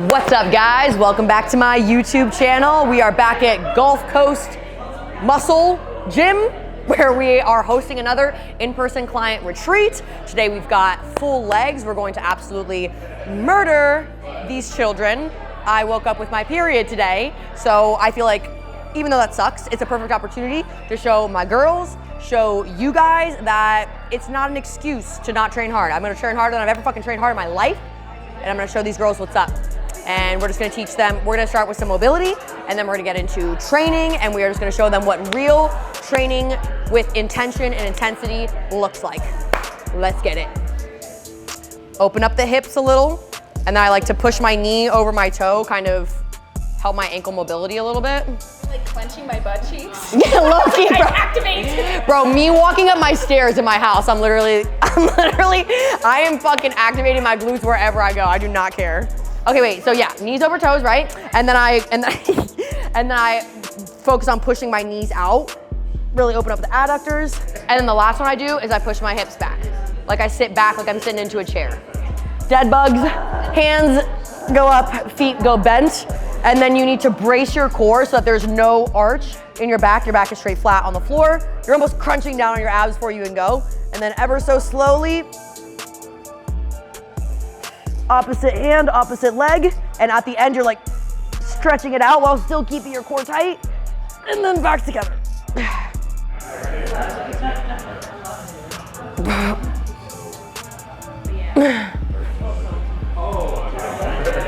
What's up, guys? Welcome back to my YouTube channel. We are back at Gulf Coast Muscle Gym, where we are hosting another in-person client retreat. Today we've got full legs. We're going to absolutely murder these children. I woke up with my period today, so I feel like even though that sucks, it's a perfect opportunity to show my girls, show you guys that it's not an excuse to not train hard. I'm gonna train harder than I've ever fucking trained hard in my life, and I'm gonna show these girls what's up. And we're just gonna teach them, we're gonna start with some mobility, and then we're gonna get into training, and we are just gonna show them what real training with intention and intensity looks like. Let's get it. Open up the hips a little, and then I like to push my knee over my toe, kind of help my ankle mobility a little bit. Like clenching my butt cheeks. Yeah, low-key, bro. Activate. Bro, me walking up my stairs in my house, I am fucking activating my glutes wherever I go. I do not care. Okay, wait, so yeah, knees over toes, right? And then I focus on pushing my knees out, really open up the adductors. And then the last one I do is I push my hips back. Like I sit back like I'm sitting into a chair. Dead bugs, hands go up, feet go bent. And then you need to brace your core so that there's no arch in your back. Your back is straight flat on the floor. You're almost crunching down on your abs before you even go. And then ever so slowly, opposite hand, opposite leg. And at the end, you're like stretching it out while still keeping your core tight. And then back together.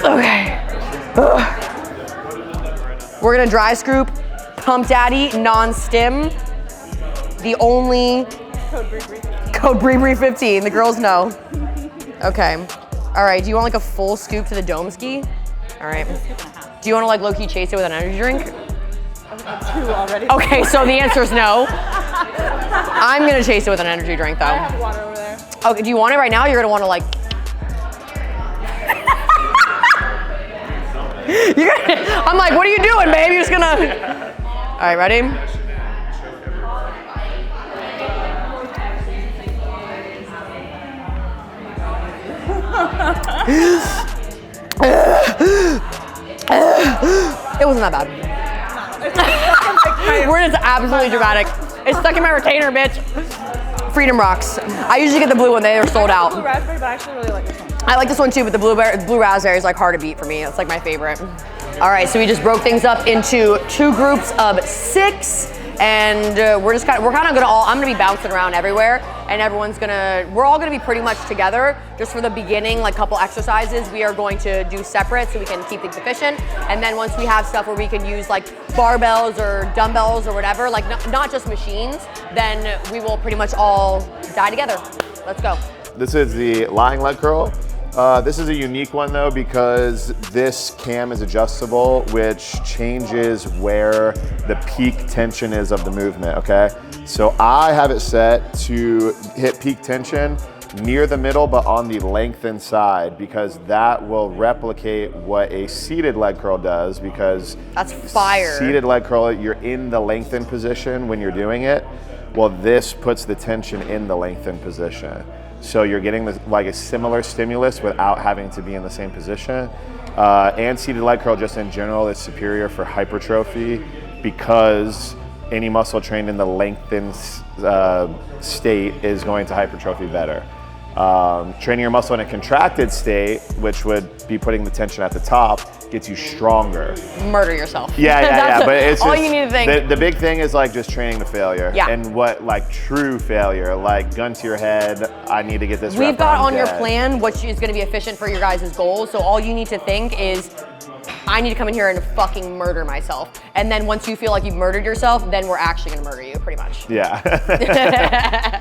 Okay. We're gonna dry scoop, pump daddy, non-stim. The only code Bree 15. The girls know. Okay. All right. Do you want like a full scoop to the dome ski? All right. Do you want to like low key chase it with an energy drink? I've had 2 already. Okay. So the answer is no. I'm gonna chase it with an energy drink though. I have water over there. Okay. Do you want it right now? You're gonna want to like. I'm like, what are you doing, babe? You're just gonna. All right, ready? It wasn't that bad. We're just absolutely dramatic. It's stuck in my retainer, bitch. Freedom Rocks. I usually get the blue one. They are sold out. Blue raspberry, but I actually really like this one. I like this one too, but the blue raspberry is like hard to beat for me. It's like my favorite. All right, so we just broke things up into 2 groups of 6, and I'm gonna be bouncing around everywhere, and we're all gonna be pretty much together. Just for the beginning, like couple exercises, we are going to do separate so we can keep things efficient. And then once we have stuff where we can use like barbells or dumbbells or whatever, like not just machines, then we will pretty much all die together. Let's go. This is the lying leg curl. This is a unique one though because this cam is adjustable, which changes where the peak tension is of the movement, okay? So I have it set to hit peak tension near the middle but on the lengthened side because that will replicate what a seated leg curl does because that's fire. Seated leg curl, you're in the lengthened position when you're doing it. Well, this puts the tension in the lengthened position. So you're getting like a similar stimulus without having to be in the same position. And seated leg curl just in general is superior for hypertrophy because any muscle trained in the lengthened state is going to hypertrophy better. Training your muscle in a contracted state, which would be putting the tension at the top, gets you stronger. Murder yourself. Yeah, but it's all just, you need to think. The big thing is like just training to failure. Yeah. And what like true failure, like gun to your head, I need to get this We've got on your dead. plan what is gonna be efficient for your guys' goals. So all you need to think is, I need to come in here and fucking murder myself. And then once you feel like you've murdered yourself, then we're actually gonna murder you, pretty much. Yeah.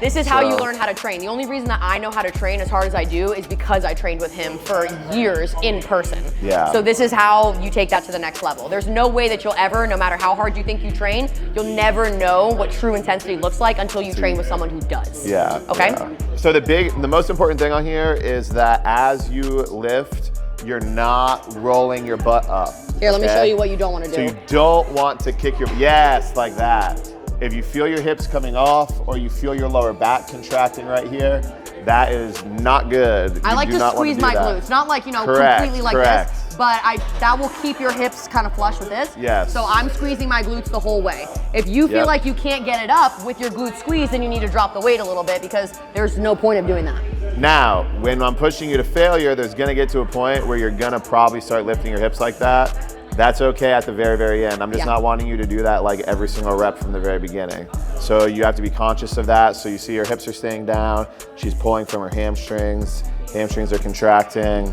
This is how you learn how to train. The only reason that I know how to train as hard as I do is because I trained with him for years in person. Yeah. So this is how you take that to the next level. There's no way that you'll ever, no matter how hard you think you train, you'll never know what true intensity looks like until you train with someone who does. Yeah. Okay? Yeah. So the most important thing on here is that as you lift, you're not rolling your butt up. Here, let me show you what you don't want to do. So you don't want to kick yes, like that. If you feel your hips coming off or you feel your lower back contracting right here, that is not good. I like to squeeze my glutes, not like, completely like this. but that will keep your hips kind of flush with this. Yes. So I'm squeezing my glutes the whole way. If you feel like you can't get it up with your glute squeeze, then you need to drop the weight a little bit because there's no point of doing that. Now, when I'm pushing you to failure, there's gonna get to a point where you're gonna probably start lifting your hips like that. That's okay at the very, very end. I'm just not wanting you to do that like every single rep from the very beginning. So you have to be conscious of that. So you see her hips are staying down. She's pulling from her hamstrings. Hamstrings are contracting.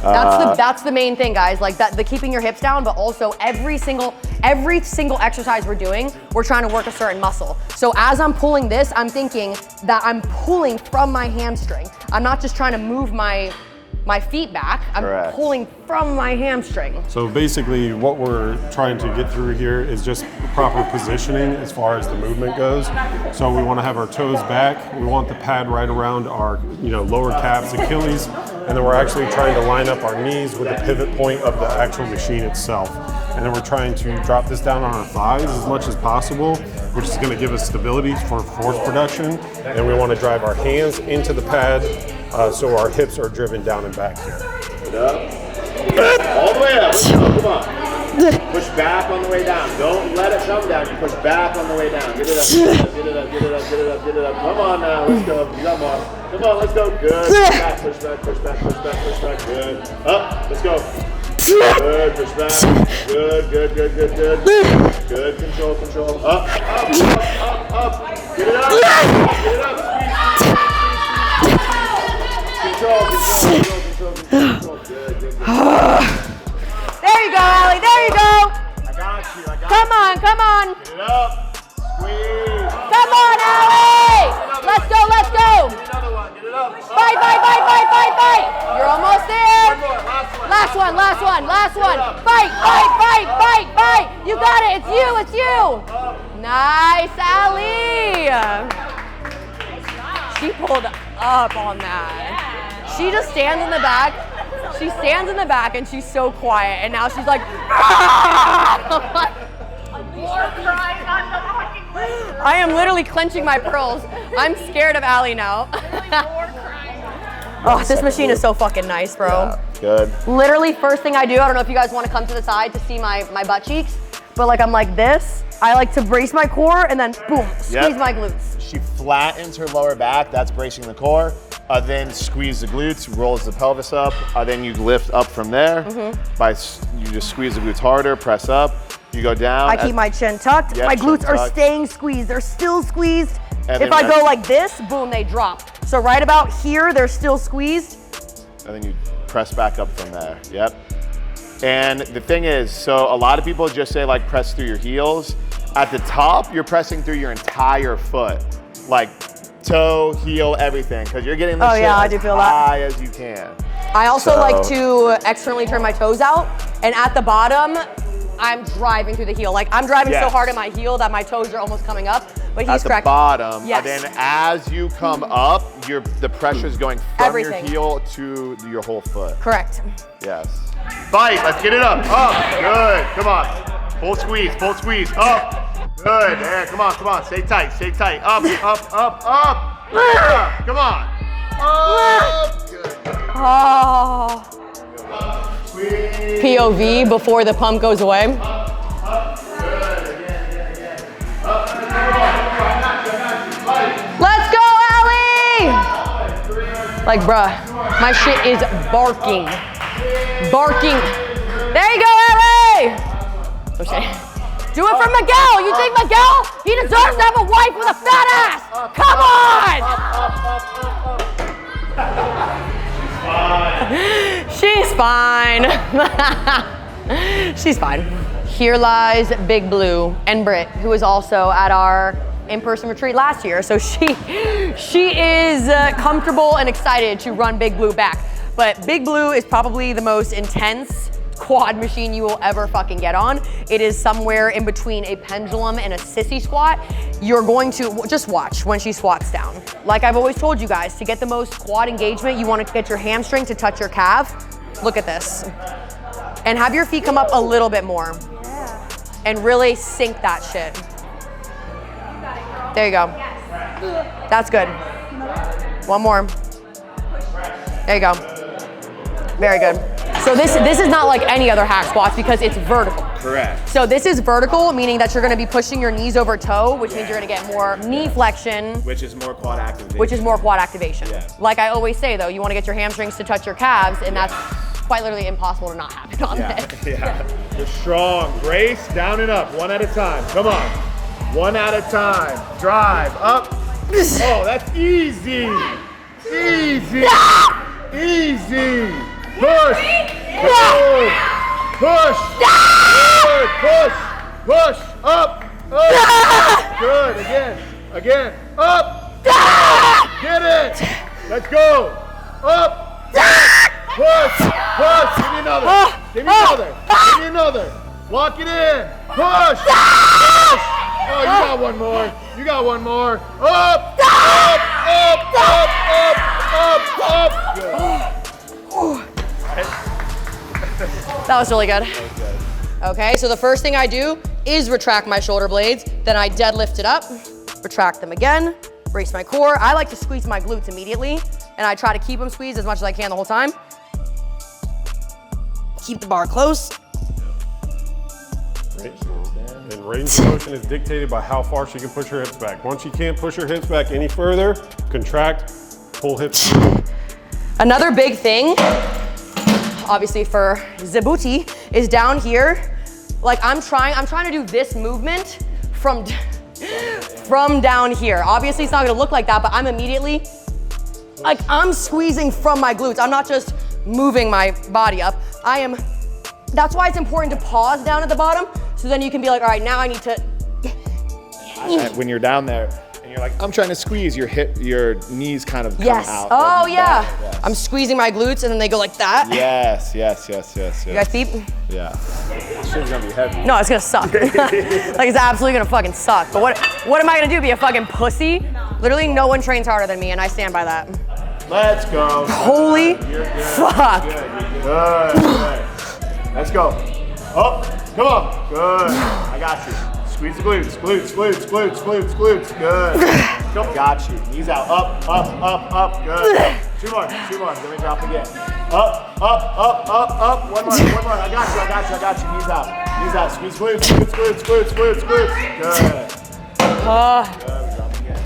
That's the main thing, guys. Like the keeping your hips down, but also every single exercise we're doing, we're trying to work a certain muscle. So as I'm pulling this, I'm thinking that I'm pulling from my hamstring. I'm not just trying to move my feet back, I'm pulling from my hamstring. So basically what we're trying to get through here is just proper positioning as far as the movement goes. So we want to have our toes back, we want the pad right around our lower calves, Achilles, and then we're actually trying to line up our knees with the pivot point of the actual machine itself. And then we're trying to drop this down on our thighs as much as possible, which is going to give us stability for force production. And we want to drive our hands into the pad so our hips are driven down and back here. All the way up, let's go, come on. Push back on the way down. Don't let it come down. You push back on the way down. Get it up, get it up, get it up, get it up, get it up, get it up. Come on now, let's go. Come on. Come on, let's go. Good. Push back, push back, push back, push back, push back. Good. Up, let's go. Good, push back. Good, good, good, good, good. Good, control, control. Up, up, up, up, up. Get it up. Get it up. Control, control, control, control, control. Good, good, good. There you go, Allie, there you go. I got you, I got you. Come on, come on. Get it up. Squeeze. Come on, Allie. Let's go, let's go. Get another one, get it up. Fight, fight, fight, fight, fight, fight. You're almost there. One more, Last one, last one, last one. Fight, fight, fight, fight, fight. You got it, it's you, it's you. Nice, Allie. She pulled up on that. She just stands in the back. She stands in the back and she's so quiet. And now she's like, I am literally clenching my pearls. I'm scared of Allie now. Oh, this machine is so fucking nice, bro. Yeah, good. Literally, first thing I do, I don't know if you guys want to come to the side to see my butt cheeks, but like I'm like this. I like to brace my core and then boom, squeeze my glutes. She flattens her lower back, that's bracing the core. Then squeeze the glutes, rolls the pelvis up. Then you lift up from there. You just squeeze the glutes harder, press up. You go down. I keep my chin tucked. My glutes are staying squeezed. They're still squeezed. If I go like this, boom, they drop. So right about here, they're still squeezed. And then you press back up from there, yep. And the thing is, so a lot of people just say like press through your heels. At the top, you're pressing through your entire foot. Like toe, heel, everything, because you're getting the shit as high as you can. I also like to externally turn my toes out, and at the bottom, I'm driving through the heel. Like I'm driving so hard at my heel that my toes are almost coming up, but he's at the bottom. And then as you come up, the pressure's going from your heel to your whole foot. Correct. Yes. Fight, let's get it up. Up, good, come on. Full squeeze, up. Good, there, come on, stay tight. Up, up, up, up. Yeah, come on. Up, good. Oh. POV before the pump goes away. Let's go, Allie! Like, bruh, my shit is barking. There you go, Allie! Okay. Do it for Miguel! You think Miguel? He deserves to have a wife with a fat ass! Come on! She's fine. She's fine. Here lies Big Blue and Britt, who was also at our in-person retreat last year. So she is comfortable and excited to run Big Blue back. But Big Blue is probably the most intense quad machine you will ever fucking get on. It is somewhere in between a pendulum and a sissy squat. You're going to, just watch when she squats down. Like I've always told you guys, to get the most quad engagement, you want to get your hamstring to touch your calf. Look at this. And have your feet come up a little bit more. And really sink that shit. There you go. That's good. One more. There you go. Very good. So this is not like any other hack squats because it's vertical. Correct. So this is vertical, meaning that you're gonna be pushing your knees over toe, which means you're gonna get more knee flexion. Which is more quad activation. Which is more quad activation. Yeah. Like I always say though, you wanna get your hamstrings to touch your calves, and that's quite literally impossible to not happen on this. Yeah. You're strong. Brace, down and up, one at a time. Come on. One at a time. Drive, up. Oh, that's easy. Easy. Easy. Push. Good. Push. Good. Push. Push. Up. Up. Good. Again. Up. Get it. Let's go. Up. Push. Push. Give me another. Give me another. Give me another. Lock it in. Push. Push. Oh, you got one more. You got one more. Up. Up. Up. Up. Up. Up. Good. That was really good. Okay, so the first thing I do is retract my shoulder blades, then I deadlift it up, retract them again, brace my core. I like to squeeze my glutes immediately, and I try to keep them squeezed as much as I can the whole time. Keep the bar close. And range of motion is dictated by how far she can push her hips back. Once she can't push her hips back any further, contract, pull hips through. Another big thing, obviously for Zabuti, is down here. Like I'm trying to do this movement from down here. Obviously it's not gonna look like that, but I'm immediately, like I'm squeezing from my glutes. I'm not just moving my body up. That's why it's important to pause down at the bottom, so then you can be like, all right, now I need to. When you're down there and you're like, I'm trying to squeeze, your knees kind of come out. Oh yeah. Yes. I'm squeezing my glutes and then they go like that. Yes. You guys peep? Yeah. This shit's gonna be heavy. No, it's gonna suck. Like it's absolutely gonna fucking suck. But what am I gonna do? Be a fucking pussy? Literally no one trains harder than me, and I stand by that. Let's go. Holy fuck. Good. Let's go. Oh, come on. Good. I got you. Squeeze the glutes. Glutes. Good. Got you. Knees out. Up. Good. Two more. Then we drop again. Up. One more. I got you. Knees out. Squeeze glutes. Good. Good. We drop again.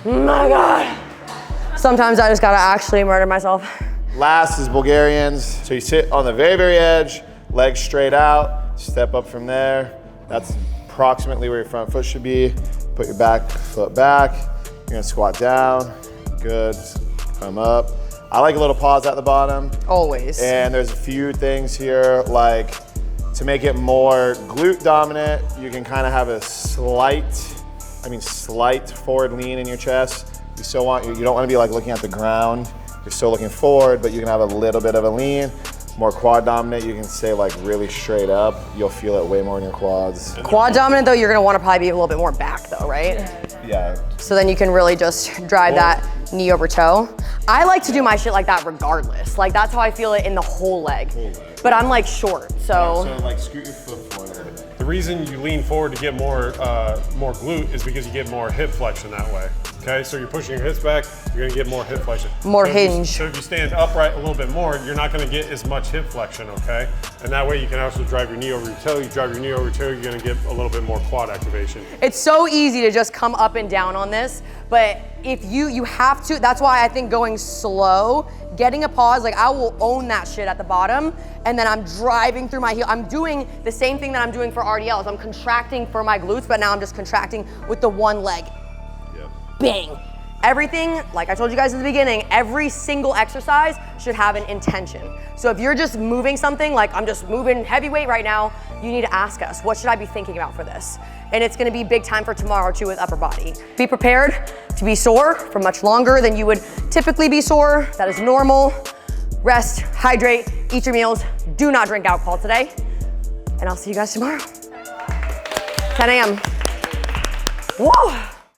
My God. Sometimes I just gotta actually murder myself. Last is Bulgarians. So you sit on the very, very edge, legs straight out, step up from there. That's approximately where your front foot should be. Put your back foot back. You're gonna squat down. Good. Come up. I like a little pause at the bottom. Always. And there's a few things here, like to make it more glute dominant, you can kind of have a slight forward lean in your chest. You don't want to be like looking at the ground. You're still looking forward, but you can have a little bit of a lean. More quad dominant, you can stay like really straight up. You'll feel it way more in your quads. Quad dominant though, you're gonna want to probably be a little bit more back though, right? Yeah. So then you can really just drive that knee over toe. I like to do my shit like that regardless. Like that's how I feel it in the whole leg. But I'm like short, so. So like scoot your foot forward. The reason you lean forward to get more glute is because you get more hip flexion that way. Okay, so you're pushing your hips back, you're gonna get more hip flexion. More hinge. So if you stand upright a little bit more, you're not gonna get as much hip flexion, okay? And that way you can also drive your knee over your toe. You drive your knee over your toe, you're gonna get a little bit more quad activation. It's so easy to just come up and down on this, but if you have to, that's why I think going slow, getting a pause, like I will own that shit at the bottom, and then I'm driving through my heel. I'm doing the same thing that I'm doing for RDLs. I'm contracting for my glutes, but now I'm just contracting with the one leg. Bang. Everything, like I told you guys in the beginning, every single exercise should have an intention. So if you're just moving something, like I'm just moving heavyweight right now, you need to ask us, what should I be thinking about for this? And it's gonna be big time for tomorrow too with upper body. Be prepared to be sore for much longer than you would typically be sore. That is normal. Rest, hydrate, eat your meals. Do not drink alcohol today. And I'll see you guys tomorrow. 10 a.m. Whoa.